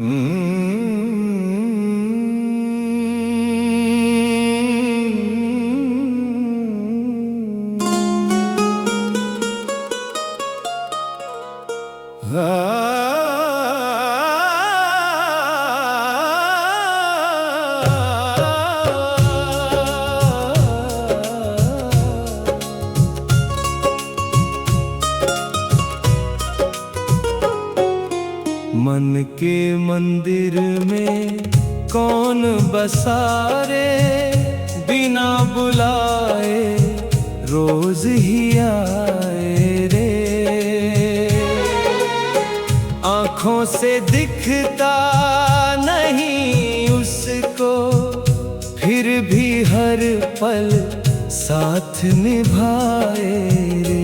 मन के मंदिर में कौन बसारे, बिना बुलाए रोज ही आए रे। आँखों से दिखता नहीं उसको, फिर भी हर पल साथ निभाए रे।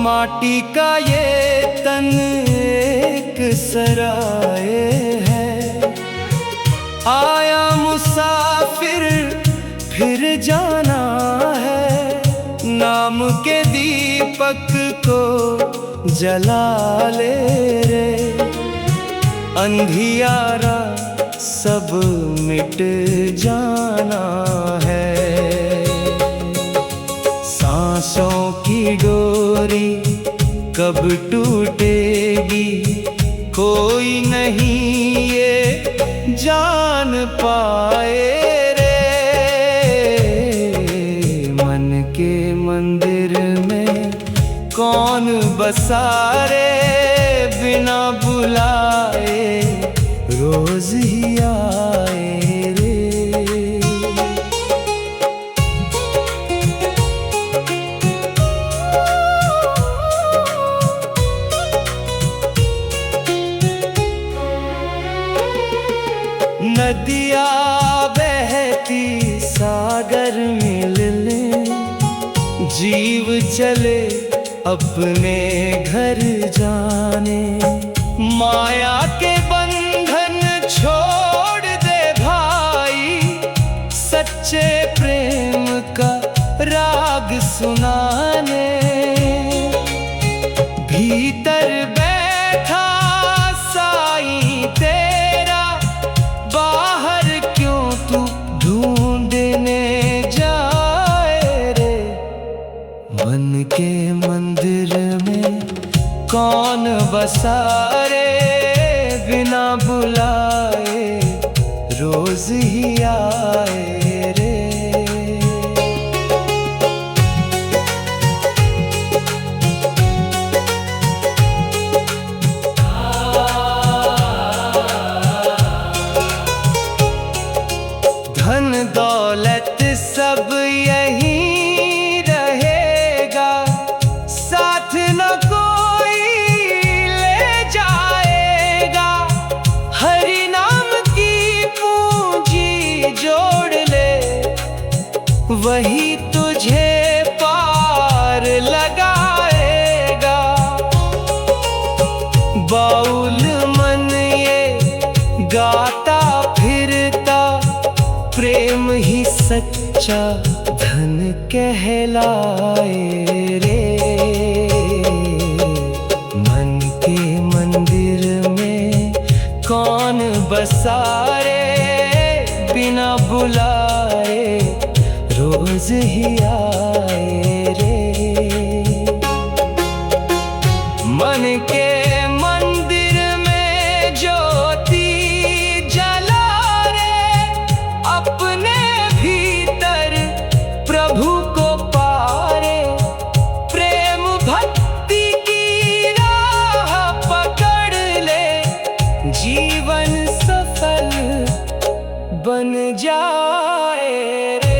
माटी का ये तन एक सराय है, आया मुसाफिर फिर जाना है। नाम के दीपक को जला ले रे, अंधियारा सब मिट जाना है। सांसों की डोरी कब टूटेगी, कोई नहीं ये जान पाए रे। मन के मंदिर में कौन बसारे, बिना बुलाए रोज ही आए रे। नदियाँ बहती सागर मिलने, जीव चले अपने घर जाने। माया के बंधन छोड़ दे भाई, सच्चे प्रेम का राग सुनाने। भीतर बैठा साईं तेरा, बाहर क्यों तू ढूंढने जाए रे। मन के मंदिर में कौन बसारे, बिना बुलाए रोज ही आए रे। धन दौलत सब यहीं रहेगा, साथ न कोई ले जाएगा। हरि नाम की पूंजी जोड़ ले, वही तुझे पार लगाएगा। बाउल मन ये गाता फिरता, प्रेम ही सच्चा धन कहलाए रे। मन के मंदिर में कौन बसारे, बिना बुलाए रोज ही आए रे। मन के मंदिर में ज्योति जला रे, अपने भीतर प्रभु को पारे। प्रेम भक्ति की राह पकड़ ले, जीवन सफल बन जाए रे।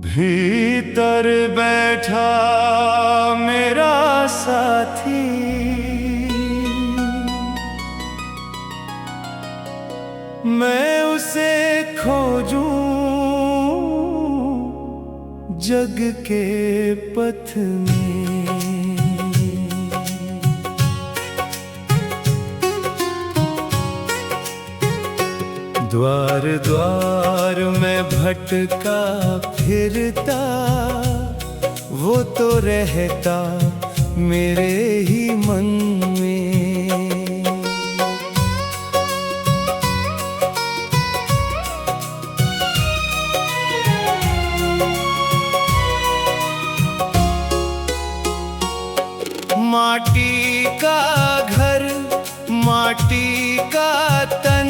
भीतर बैठा मेरा साथी, मैं उसे खोजूं जग के पथ में। द्वार द्वार में भटका फिरता, वो तो रहता मेरे ही मन में। माटी का घर, माटी का तन,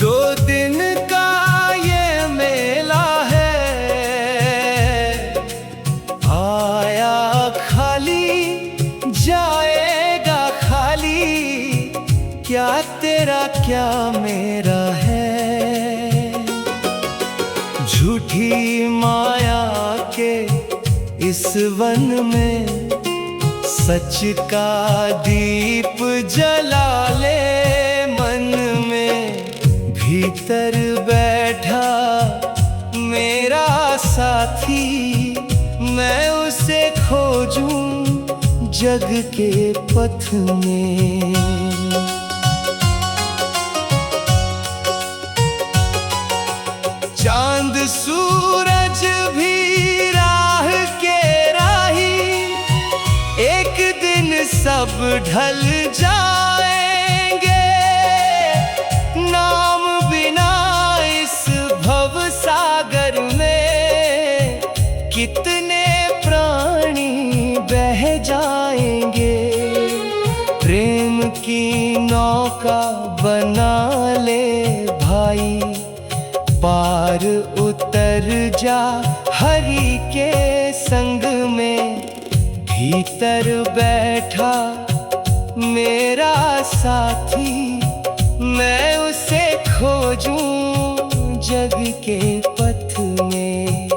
2 दिन का ये मेला है। आया खाली जाएगा खाली, क्या तेरा क्या मेरा है। झूठी माया के इस वन में सच का दीप जला ले मन में। भीतर बैठा मेरा साथी, मैं उसे खोजूं जग के पथ में। चांद सूरज भी राह के राही, एक दिन सब ढल जाएंगे। नाम बिना इस भव सागर में कितने प्राणी बह जाएंगे। प्रेम की नौका बना ले भाई, पार उतर जा हरि के संग में। भीतर बैठा मेरा साथी, मैं उसे खोजूं जग के पथ में।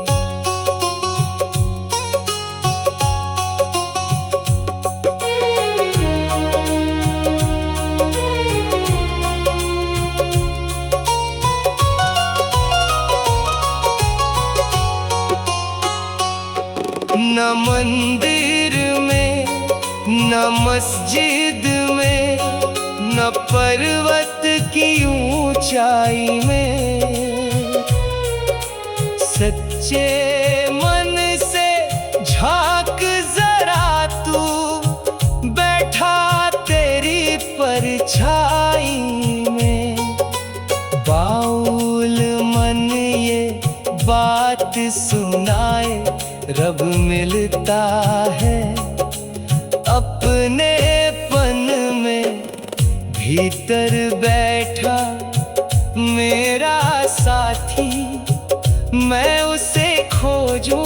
न मंदिर में, न मस्जिद में, न पर्वत की ऊंचाई में। सच्चे मन से झांक जरा तू, बैठा तेरी परछाई में। बाउल मन ये बात सुनाए, रब मिलता है अपनेपन में। भीतर बैठा मेरा साथी, मैं उसे खोजूं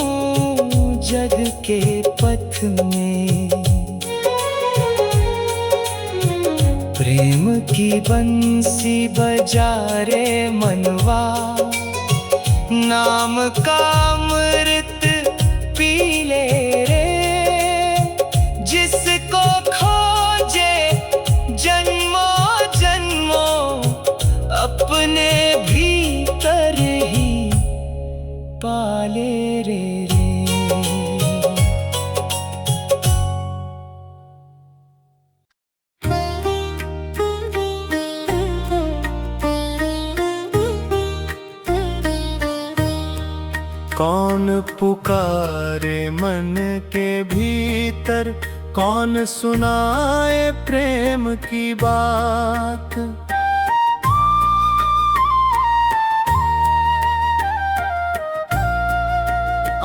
जग के पथ में। प्रेम की बंसी बजा रे मनवा, नाम का अमृत पी ले रे। जिसको खोजे जन्मों जन्मों, अपने भीतर ही पाले रे। कौन पुकारे मन के भीतर, कौन सुनाए प्रेम की बात।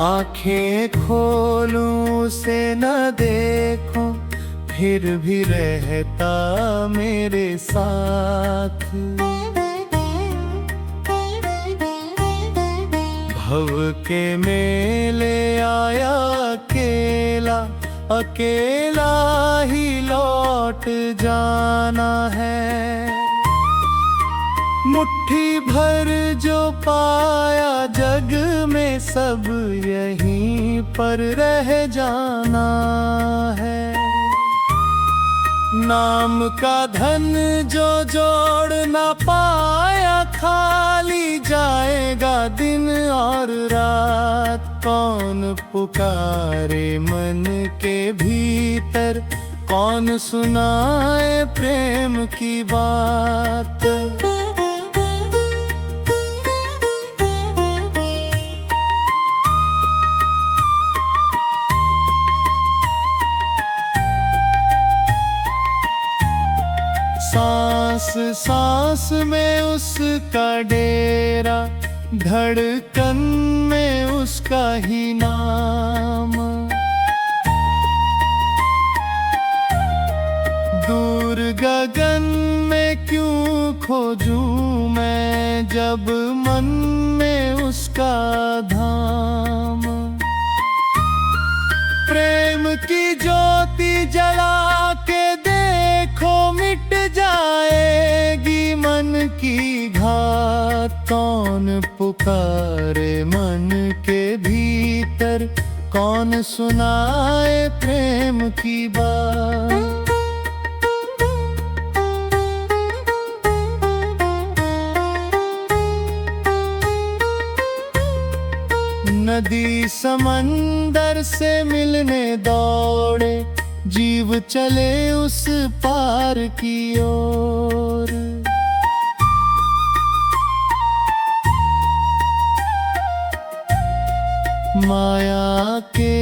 आंखें खोलूं से न देखूं, फिर भी रहता मेरे साथ। भव के मेले आया अकेला, अकेला ही लौट जाना है। मुट्ठी भर जो पाया जग में, सब यहीं पर रह जाना है। नाम का धन जो जोड़ ना पाया, खाली जाएगा दिन और रात। कौन पुकारे मन के भीतर, कौन सुनाए प्रेम की बात। सांस सांस में उसका डेरा, धड़कन में उसका ही नाम। दूर गगन में क्यों खोजूं मैं, जब मन में उसका धाम। प्रेम की ज्योति जला के देखो, मिट जाएगी मन की घात। कौन पुकारे मन के भीतर, कौन सुनाए प्रेम की बात। नदी समंदर से मिलने दौड़े, जीव चले उस पार की ओर। माया के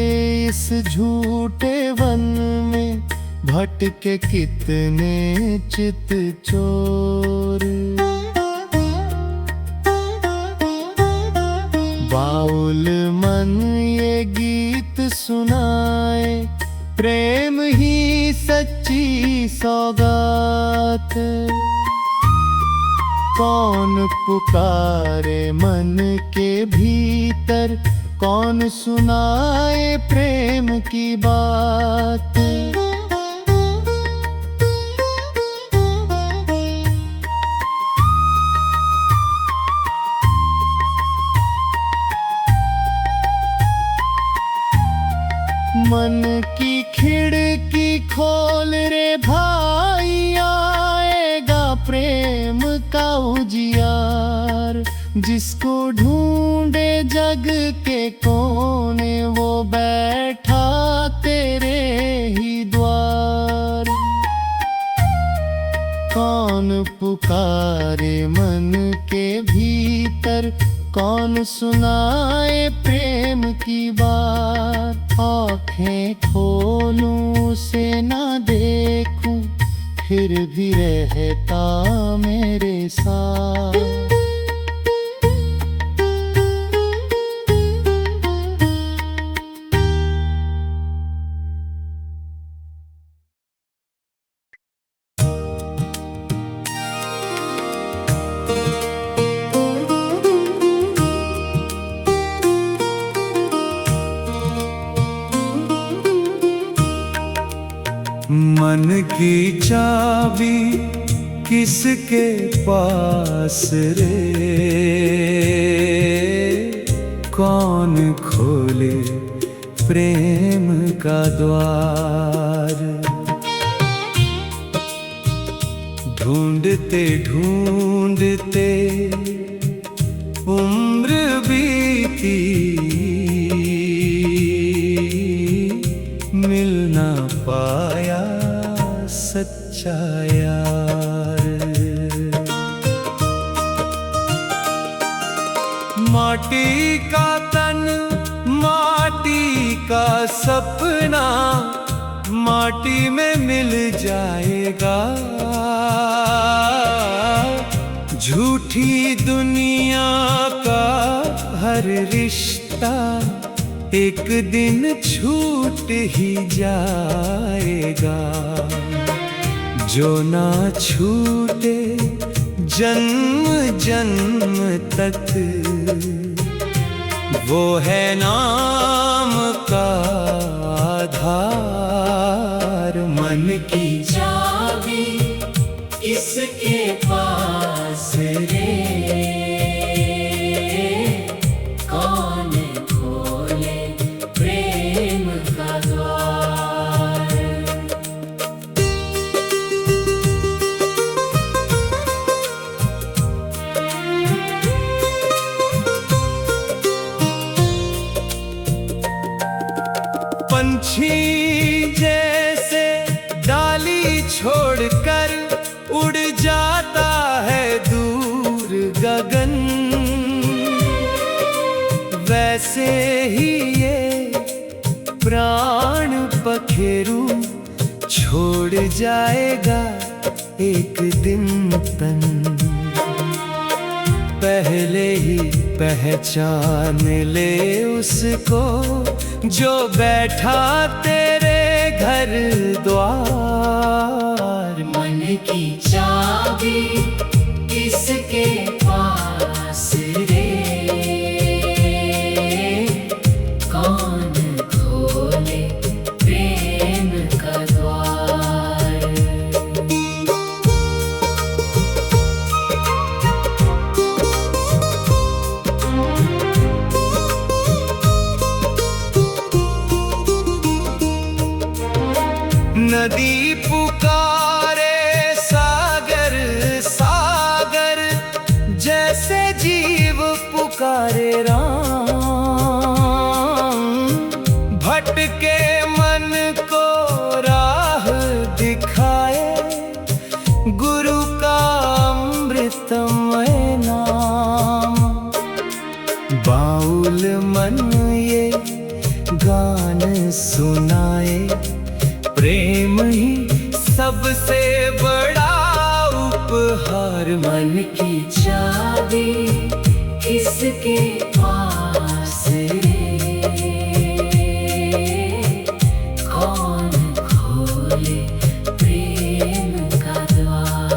इस झूठे वन में भटके कितने चित चोर। बाउल मन ये गीत सुनाए, प्रेम ही सच्ची सौगात। कौन पुकारे मन के भीतर, कौन सुनाए प्रेम की बात। मन की खिड़की खोल रे भाई, आएगा प्रेम का उजियार। जिसको ढूंढे जग के कोने, वो बैठा तेरे ही द्वार। कौन पुकारे मन के भीतर, कौन सुनाए प्रेम की बात। आँखें खोलूं उसे ना देखूं, फिर भी रहता मेरे साथ। मन की चाबी किसके पास रे, कौन खोले प्रेम का द्वार। ढूंढते ढूंढते उम्र बीती, मिल ना पाया सच्चा यार। माटी का तन, माटी का सपना, माटी में मिल जाएगा। झूठी दुनिया का हर रिश्ता एक दिन छूट ही जाएगा। जो ना छूटे जन्म जन्म तक, वो है नाम का आधार। मन की चाबी किसके पास रे, कौन खोले प्रेम का द्वार। पंछी जैसे डाली छोड़कर उड़ जाता है दूर गगन, वैसे ही ये प्राण पखेरु छोड़ जाएगा एक दिन तन। पहले ही पहचान ले उसको जो बैठा तेरे घर द्वार। मन की चाबी किसके पास रे, कौन खोले प्रेम का द्वार। नदी पुकारे सागर सागर, जैसे जीव पुकारे राम। भटके मन को राह दिखाए गुरु का अमृतमय नाम। बाउल मन ये गान सुनाए, प्रेम ही सबसे बड़ा उपहार। मन की चाबी किसके पास रे, कौन खोले प्रेम का द्वार।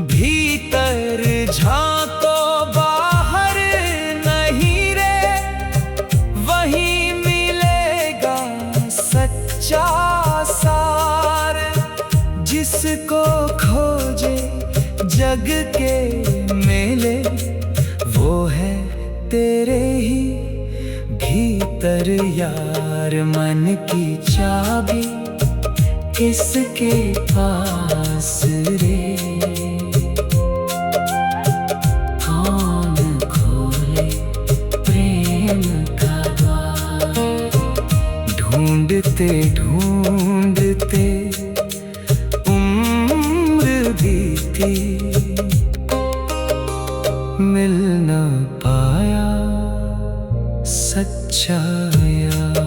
भीतर झांको बाहर नहीं रे, वहीं मिलेगा सच्चा सार। जिसको खोजे जग के मेले, वो है तेरे ही भीतर यार। मन की चाबी किसके पास रे, कौन खोले प्रेम का द्वार। ढूंढते ढूंढते उम्र बीती, मिल न पाया सच्चा यार।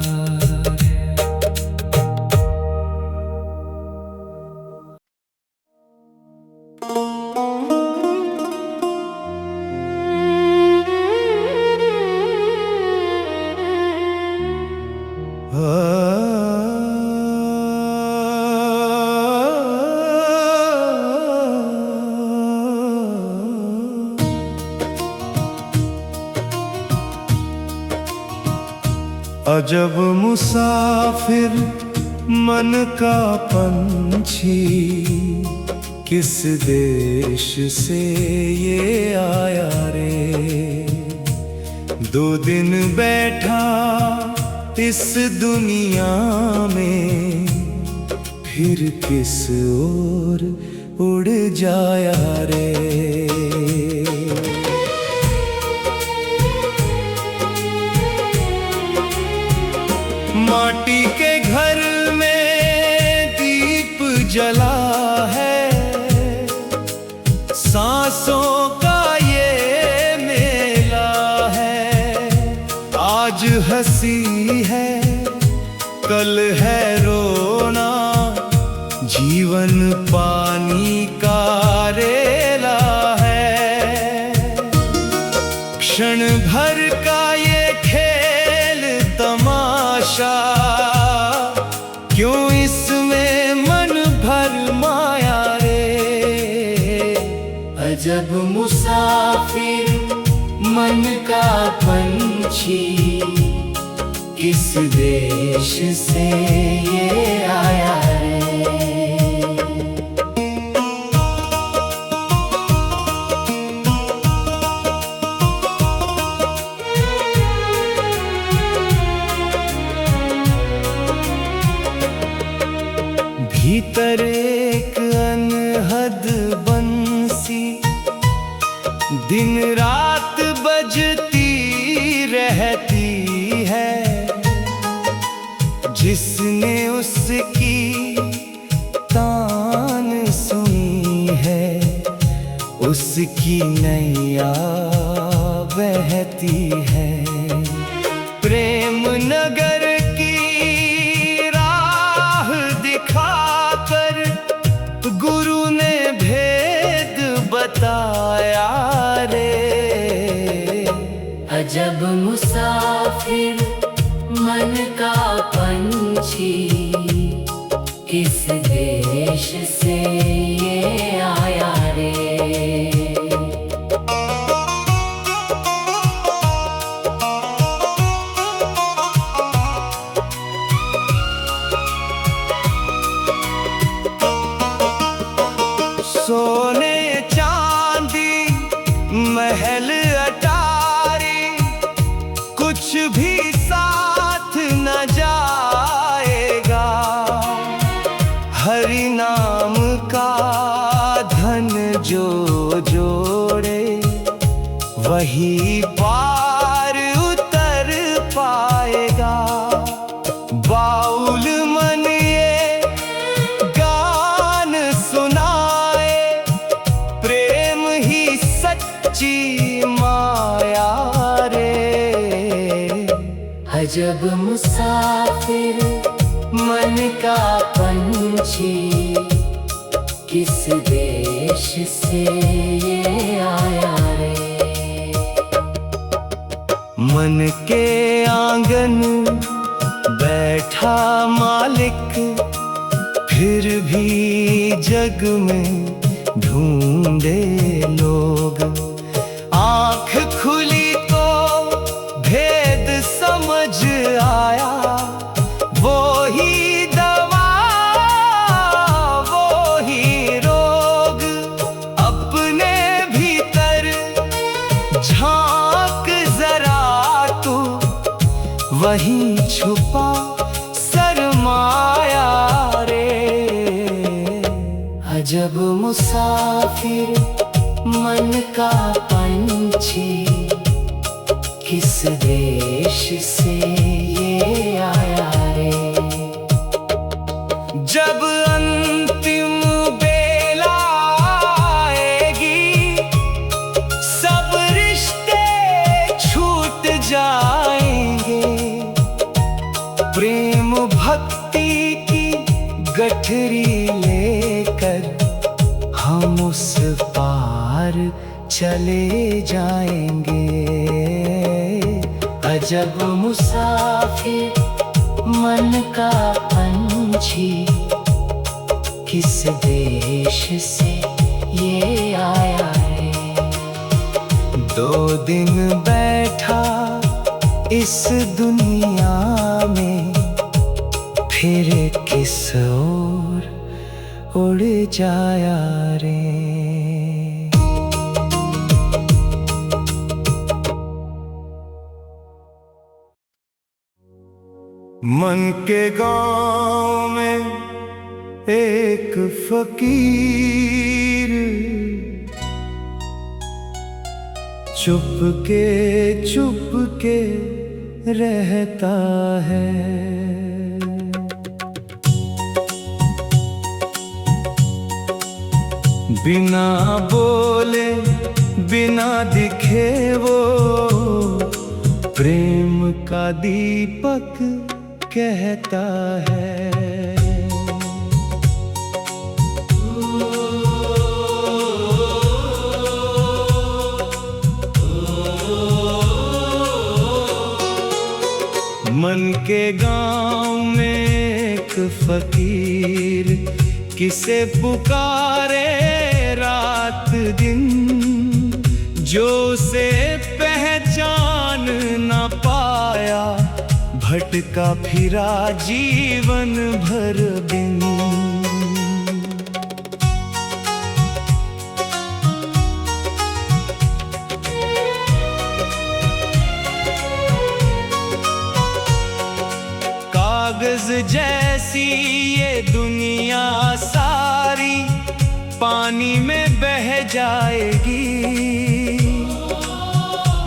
अजब मुसाफिर मन का पंछी, किस देश से ये आया रे। 2 दिन बैठा इस दुनिया में, फिर किस ओर उड़ जाया रे। माटी के घर में दीप जला है, सांसों का ये मेला है। आज हंसी है कल है रोना, जीवन पानी का रेला है। क्षण भर का ये खेल तमाशा, क्यों इसमें मन भर माया रे। अजब मुसाफिर मन का पंछी, किस देश से ये आया रे। भीतर एक अनहद बंसी दिन रात बजती रहती है। जिसने उसकी तान सुनी है उसकी नैया बहती है। प्रेम नगर की राह दिखाकर गुरु ने भेद बताया रे। अजब मुसाफिर मन का पंछी, किस देश से ये आया रे। सोने चांदी महल अटारी कुछ भी साथ न जाएगा। हरि नाम का धन जो जोड़े वही पार उतर पाएगा। बाउल मन ये गान सुनाए, प्रेम ही सच्ची माया रे। अजब मुसाफिर मन का पंछी, किस देश से ये आया रे। मन के आंगन बैठा मालिक, फिर भी जग में ढूंढे लोग। आँख खुली तो भेद समझ आया, वो ही दवा वो ही रोग। अपने भीतर झांक जरा तू, वहीं छुपा सरमाया रे। अजब मुसाफिर मन का पंछी, किस देश से ये आया रे। जब अंतिम बेला आएगी, सब रिश्ते छूट जाएंगे। प्रेम भक्ति की गठरी लेकर हम उस पार चले जाएंगे। अजब मुसाफिर मन का पंछी, किस देश से ये आया रे। 2 दिन बैठा इस दुनिया में, फिर किस ओर उड़ जाया रे। मन के गांव में एक फकीर, चुप के रहता है। बिना बोले बिना दिखे वो प्रेम का दीपक कहता है। मन के गांव में एक फकीर, किसे पुकारे रात दिन। जो उसे पहचान न पाया, भटका फिरा जीवन भर बिन। कागज जैसी ये दुनिया पानी में बह जाएगी।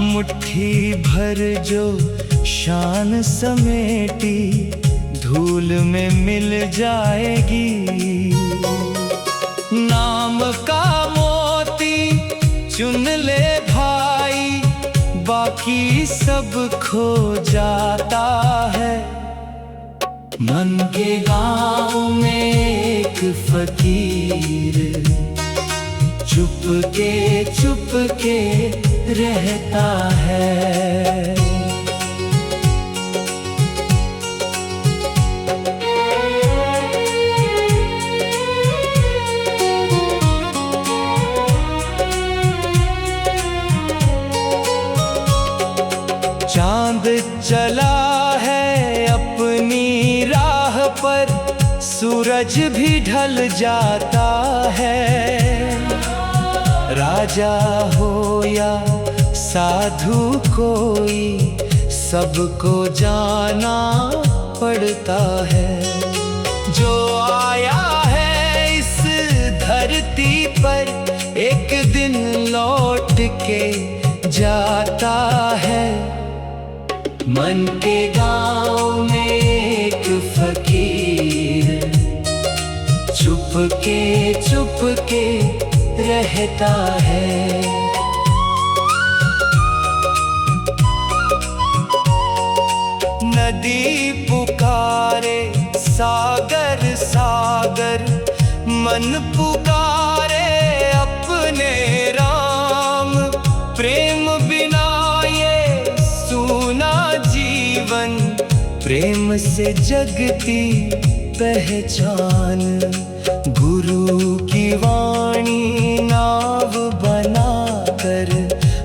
मुट्ठी भर जो शान समेटी धूल में मिल जाएगी। नाम का मोती चुन ले भाई, बाकी सब खो जाता है। मन के गाँव में एक फकीर चुप के रहता है। चांद चला है अपनी राह पर, सूरज भी ढल जाता है। राजा हो या साधु कोई, सबको जाना पड़ता है। जो आया है इस धरती पर, एक दिन लौट के जाता है। मन के गाँव में एक फकीर चुप के रहता है। नदी पुकारे सागर सागर, मन पुकारे अपने राम। प्रेम बिना ये सूना जीवन, प्रेम से जगती पहचान। गुरु की वाणी नाव बनाकर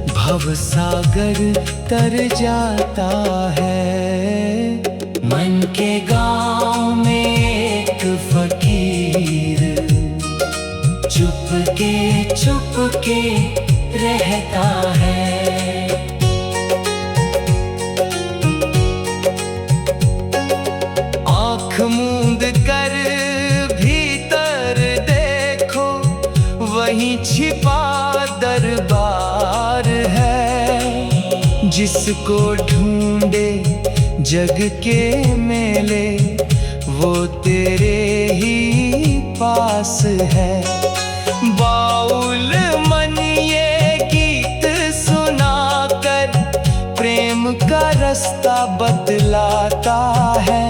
भव सागर तर जाता है। मन के गाँव में एक फकीर चुप के रहता है। आँख मूंद कर भीतर देखो, वहीं छिपा दरबार है। जिसको ढूंढे जग के मेले, वो तेरे ही पास है। बाउल मन ये गीत सुनाकर प्रेम का रास्ता बतलाता है।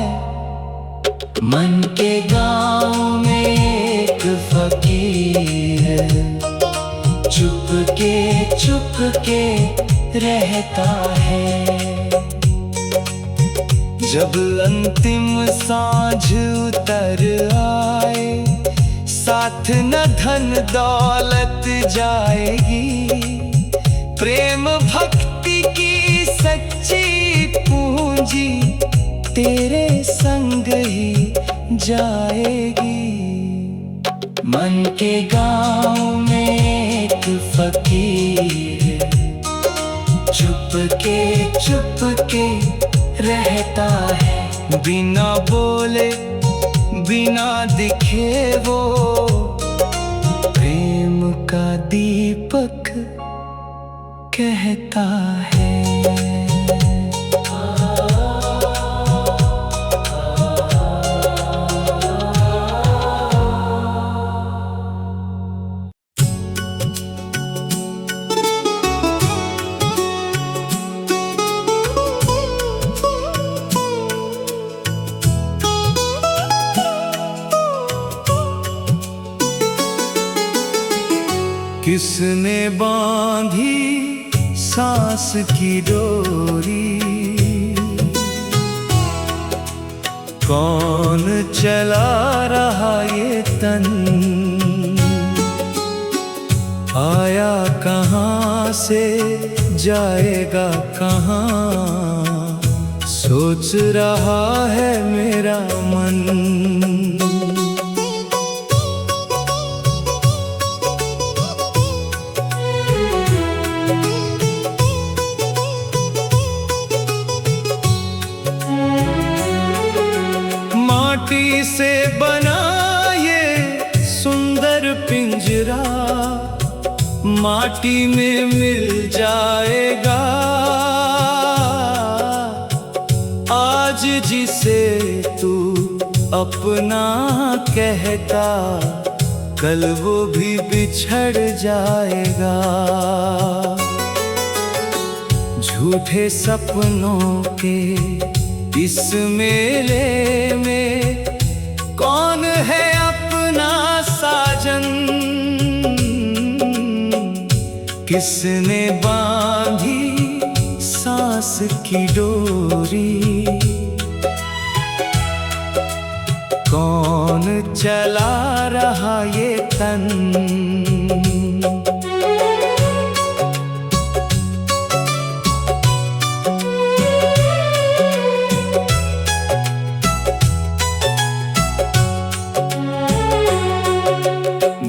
मन के गाँव में एक फकीर चुप के रहता है। जब अंतिम सांझ उतर आए, साथ न धन दौलत जाएगी। प्रेम भक्ति की सच्ची पूंजी तेरे संग ही जाएगी। मन के गाँव में एक फकीर चुप के रहता है। बिना बोले बिना दिखे वो प्रेम का दीपक कहता है। किसने बांधी सांस की डोरी, कौन चला रहा ये तन। आया कहाँ से जाएगा कहाँ, सोच रहा है मेरा मन। माटी से बना ये सुंदर पिंजरा माटी में मिल जाएगा। आज जिसे तू अपना कहता, कल वो भी बिछड़ जाएगा। झूठे सपनों के इस मेले में कौन है अपना साजन? किसने बांधी सांस की डोरी? कौन चला रहा ये तन?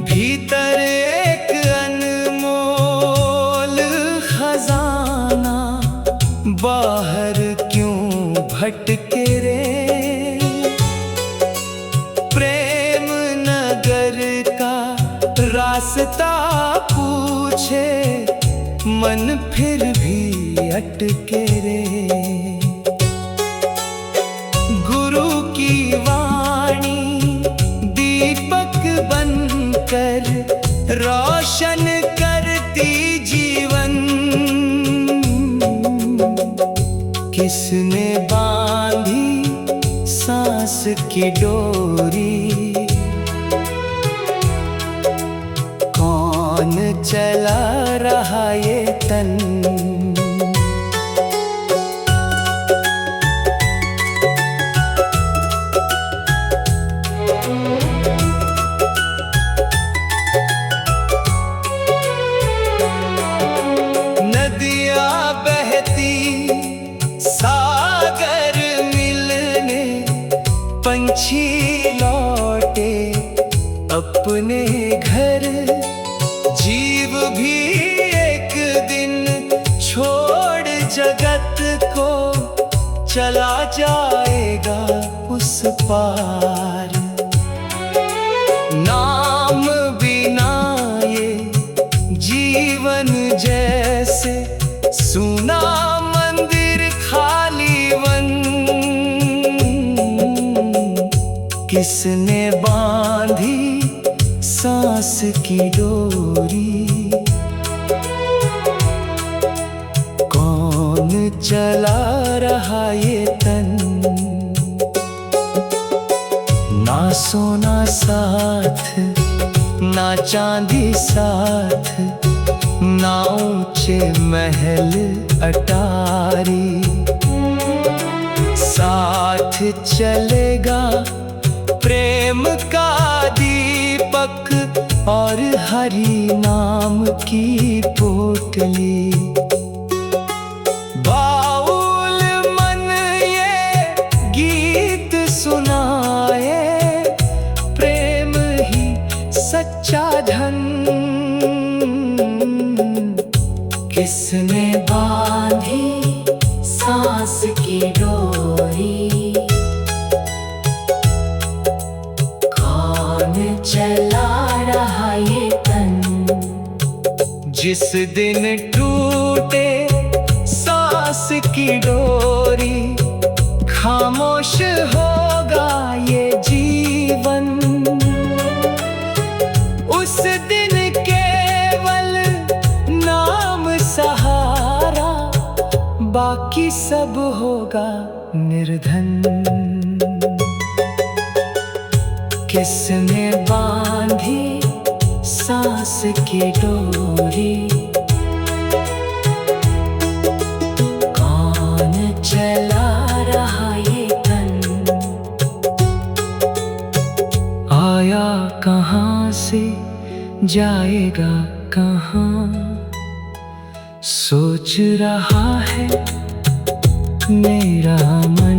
भीतर एक अनमोल खजाना, बाहर क्यों भटके रे? प्रेम नगर का रास्ता पूछे, मन फिर भी अटके रे। गुरु की वाणी दीपक बनकर रोशन करती जीवन। किसने बांधी सांस की डोरी? कौन चला रहा ये तन? सागर मिलने पंछी लौटे अपने घर। जीव भी एक दिन छोड़ जगत को चला जाएगा उस पार। नाम बिना ये जीवन जैसे सुना किसने बांधी सांस की डोरी? कौन चला रहा ये तन? ना सोना साथ, ना चांदी साथ, ना ऊंचे महल अटारी। साथ चलेगा प्रेम का दीपक और हरि नाम की पोटली। बाउल मन ये गीत सुनाए, प्रेम ही सच्चा धन। किसने बांधी सांस की डोरी? चला रहा ये तन? जिस दिन टूटे सांस की डोरी, खामोश होगा ये जीवन। उस दिन केवल नाम सहारा, बाकी सब होगा निर्धन। किसने बांधी सांस की डोरी? कौन चला रहा ये तन? आया कहाँ से जाएगा कहाँ, सोच रहा है मेरा मन।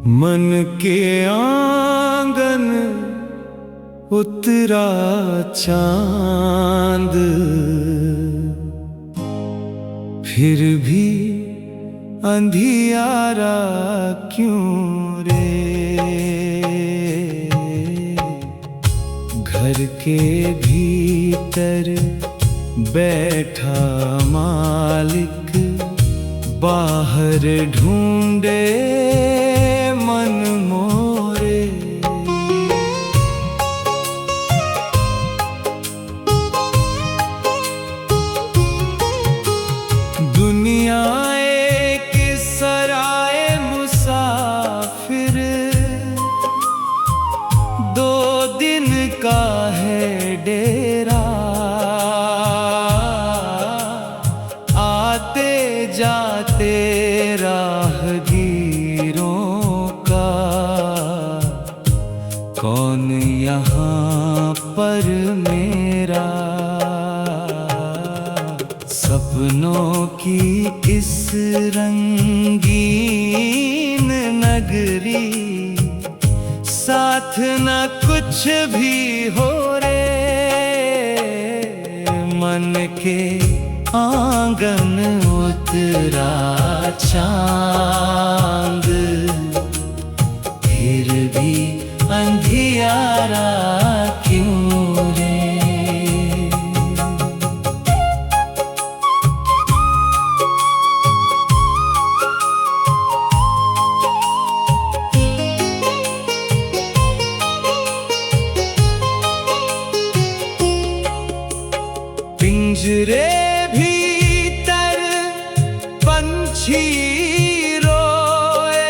मन के आंगन उतरा चांद, फिर भी अंधियारा क्यों रे। घर के भीतर बैठा मालिक, बाहर ढूंढे मन मोरे। दुनिया एक सराय मुसाफिर, 2 दिन का है डेरा। आते जाते राहगीरों का कौन यहाँ पर मेरा। सपनों की इस रंगीन नगरी, साथ न कुछ भी हो रे। मन के आंगन उतरा चांद, फिर भी अंधियारा क्यों रे। पिंजरे भीतर पंछी रोए,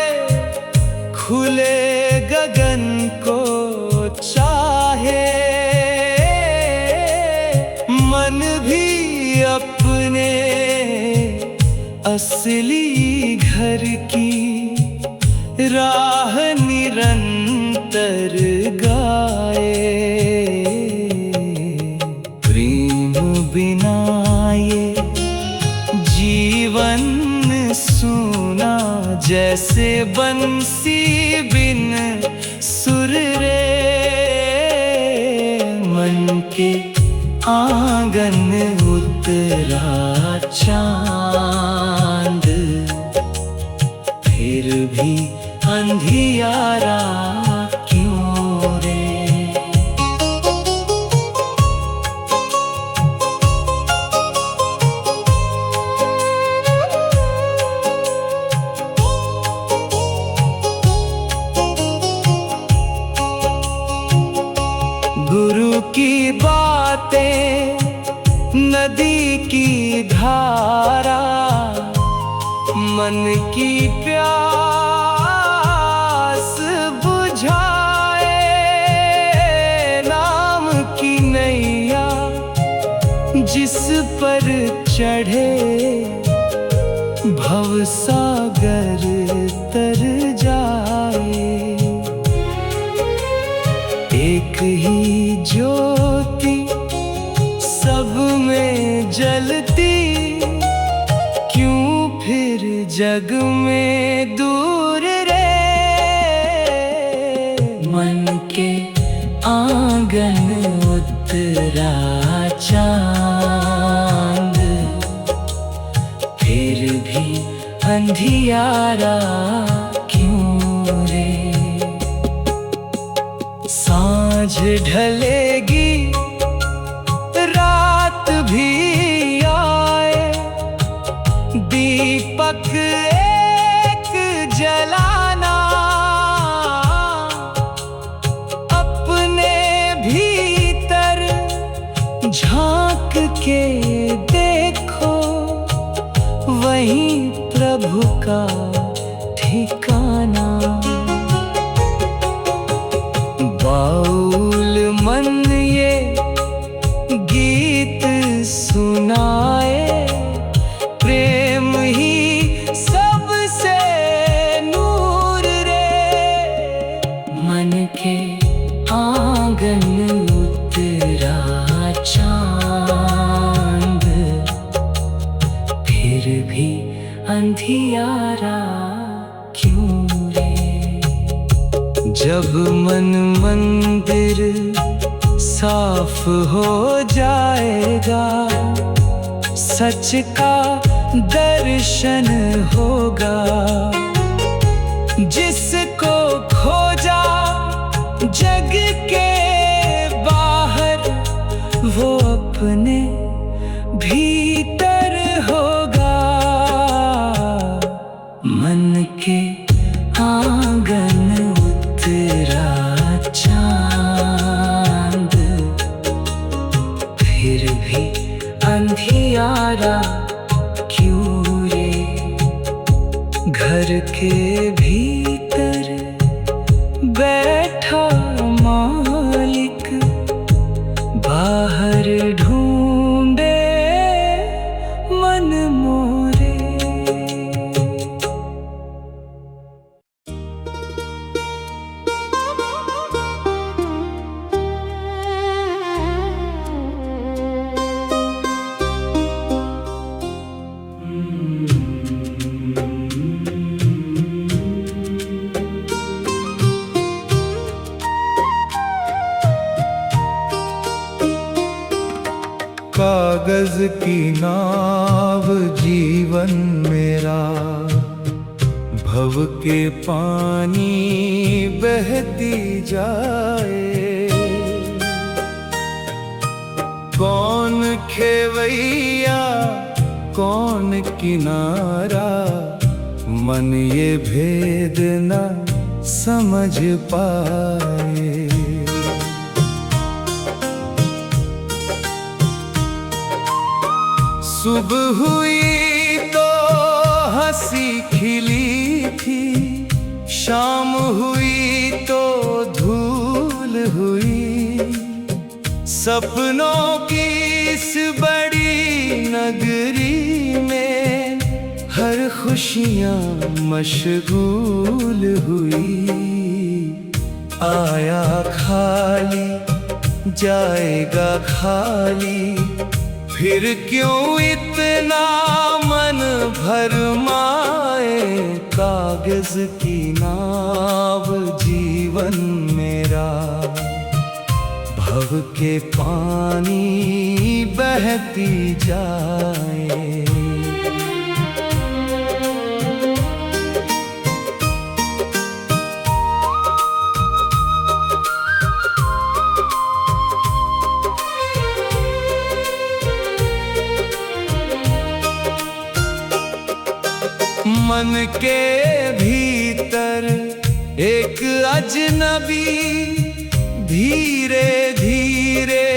खुले गगन को चाहे। मन भी अपने असली घर की राह निरंतर गाए। प्रेम बिना ये जीवन सूना, जैसे बंसी बिन सुर रे। मन के आंगन उतरा चांद, फिर भी अंधियारा क्यों रे। गुरु की बातें नदी की धारा, मन की प्यास बुझाए। नाम की नैया जिस पर चढ़े, भवसागर तर जाए। एक ही ज्योति सब में जलती, क्यों फिर जग में दूर रे। मन के आंगन उतरा चांद, फिर भी अंधियारा क्यों रे। सांझ ढलेगी रात भी आए, दीपक एक जलाना। अपने भीतर झांक के देखो, वहीं प्रभु का ठिकाना। बाउल मन ये गीत सुनाए, प्रेम ही सबसे नूर रे। मन के आंगन उतरा चांद, फिर भी अंधियारा क्यों रे। जब मन मंदिर साफ हो जाएगा, सच का दर्शन होगा। जिसको खोजा जग के बाहर, वो अपने भीतर होगा। मन के आंगन उतरा चांद, फिर भी अंधियारा क्यों रे। घर के भीतर बैठा मालिक, बाहर ढूंढे मन मोरे। कागज की नाव जीवन मेरा, भव के पानी बहती जाए। कौन खेवैया कौन किनारा, मन ये भेद न समझ पाए। सुबह हुई तो हंसी खिली थी, शाम हुई तो धूल हुई। सपनों की इस बड़ी नगरी में हर खुशियाँ मशगूल हुई। आया खाली जाएगा खाली, फिर क्यों इतना मन भरमाए। कागज की नाव जीवन मेरा, भव के पानी बहती जाए। मन के भीतर एक अजनबी धीरे धीरे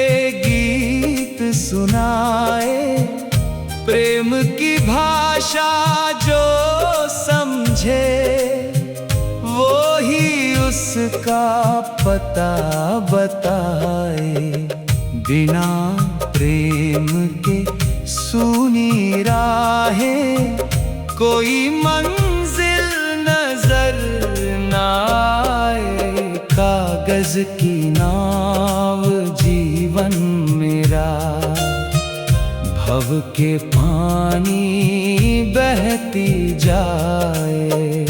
गीत सुनाए। प्रेम की भाषा जो समझे, वो ही उसका पता बताए। बिना प्रेम के सूनी राहें, कोई मंजिल नजर न आए। कागज की नाव जीवन मेरा, भव के पानी बहती जाए।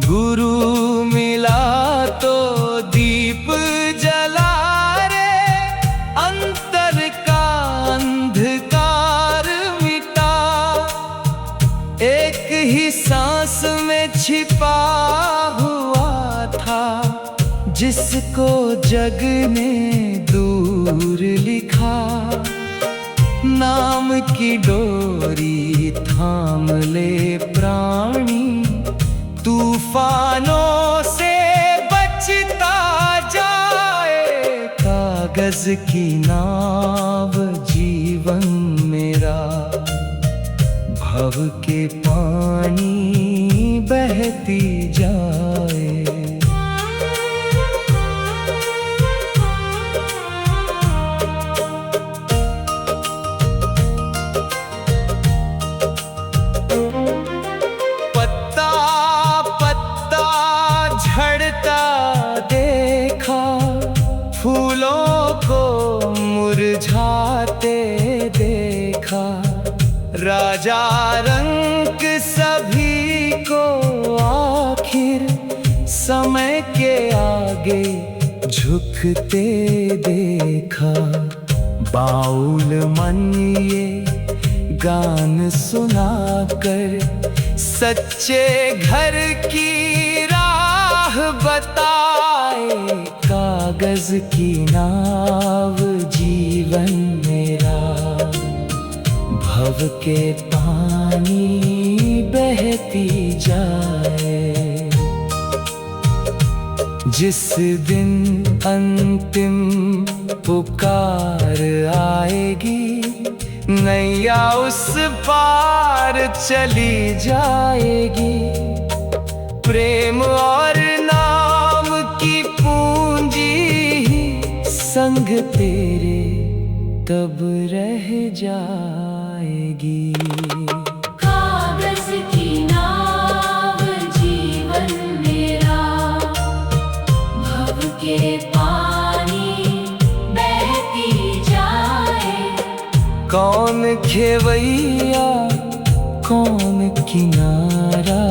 गुरु मिला तो दीप जला रे, अंतर का अंधकार मिटा। एक ही सांस में छिपा हुआ था, जिसको जग ने दूर लिखा। नाम की डोरी थाम ले प्राणी, तूफानों से बचता जाए। कागज की नाव जीवन मेरा, भव के पानी बहती जाए। पत्ता पत्ता राजा रंग सभी को आखिर समय के आगे झुकते देखा। बाउल मन ये गान सुनाकर सच्चे घर की राह बताए। कागज की नाव जीवन मेरा, भव के पानी बहती जाए। जिस दिन अंतिम पुकार आएगी, नैया उस पार चली जाएगी। प्रेम और नाम की पूंजी ही संग तेरे तब रह जाएगी। कागज की नाव जीवन मेरा, भव के पानी बहती जाए। कौन खेवैया कौन किनारा,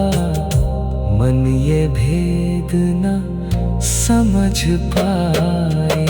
मन ये भेद न समझ पाए।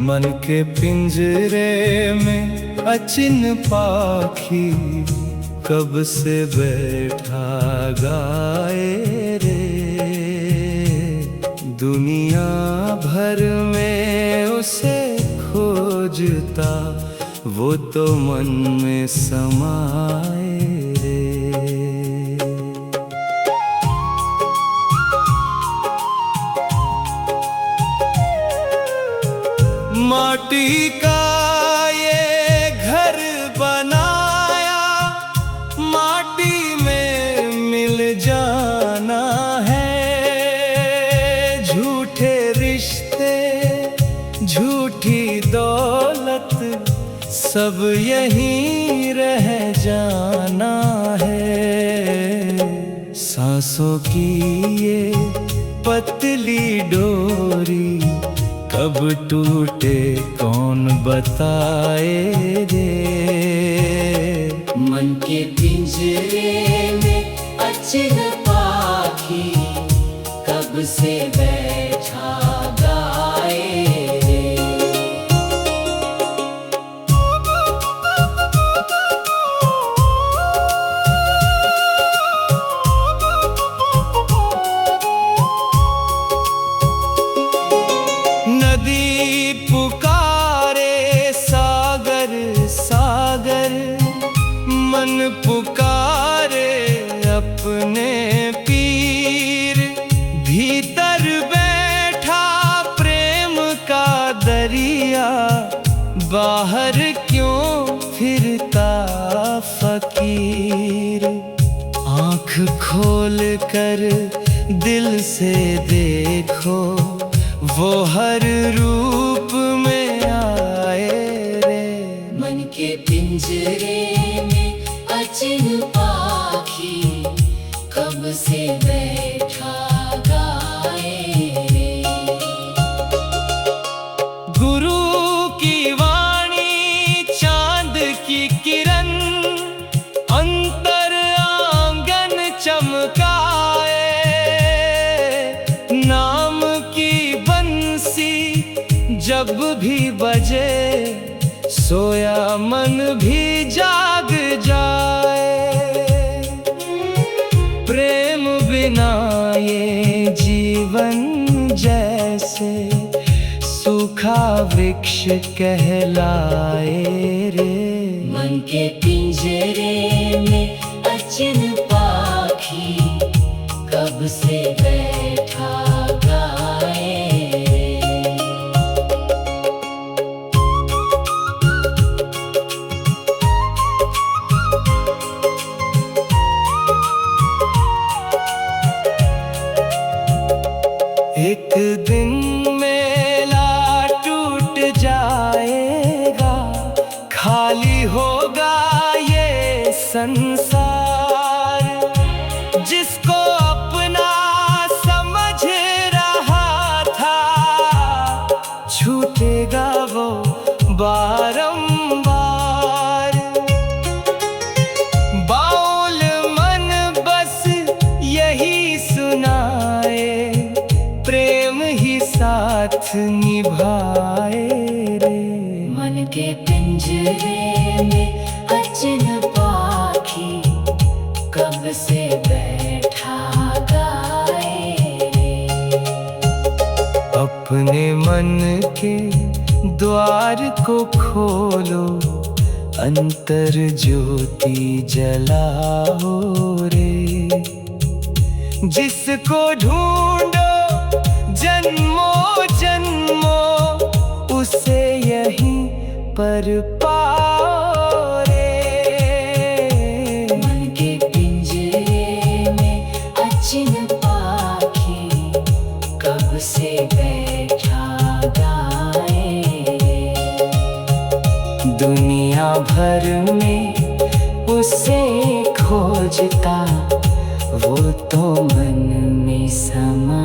मन के पिंजरे में अचिन पाखी, कब से बैठा गाए रे। दुनिया भर में उसे खोजता, वो तो मन में समाए रे। माटी का ये घर बनाया, माटी में मिल जाना है। झूठे रिश्ते झूठी दौलत, सब यहीं रह जाना है। सांसों की ये पतली डोरी, कब टूटे कौन बताए रे। मन के पिंजरे में अचिन पाखी, कब से बैठा गाए रे। नदी पुकारे सागर सागर, मन पुकारे अपने पीर। भीतर बैठा प्रेम का दरिया, बाहर क्यों फिरता फकीर। आँख खोल कर दिल से देखो, वो हर रूप में आए रे। मन के पिंजरे में अचिन पाखी, कब से बैठा गाए रे। गुरु की वाणी चांद की किरण, अंतर आंगन चमकाए। नाम की बंसी जब भी बजे, सोया मन भी जाग जाए। प्रेम बिना ये जीवन जैसे सूखा वृक्ष कहलाए रे। मन के पिंजरे में अचिन पाखी, कब से बैठा गाए रे। संसार जिसको अपना समझ रहा था, छूटेगा वो बारंबार। बाउल मन बस यही सुनाए, प्रेम ही साथ निभाए रे। मन के पिंजरे में अचिन पाखी, कब से बैठा गाए रे। अपने मन के द्वार को खोलो, अंतर ज्योति जलाओ रे। जिसको ढूंढो जन्मों जन्मों, उसे यहीं पर पाओ रे। मन के पिंजरे में अचिन पाखी, कब से बैठा गाए रे। दुनिया भर में उसे खोजता, वो तो मन में समा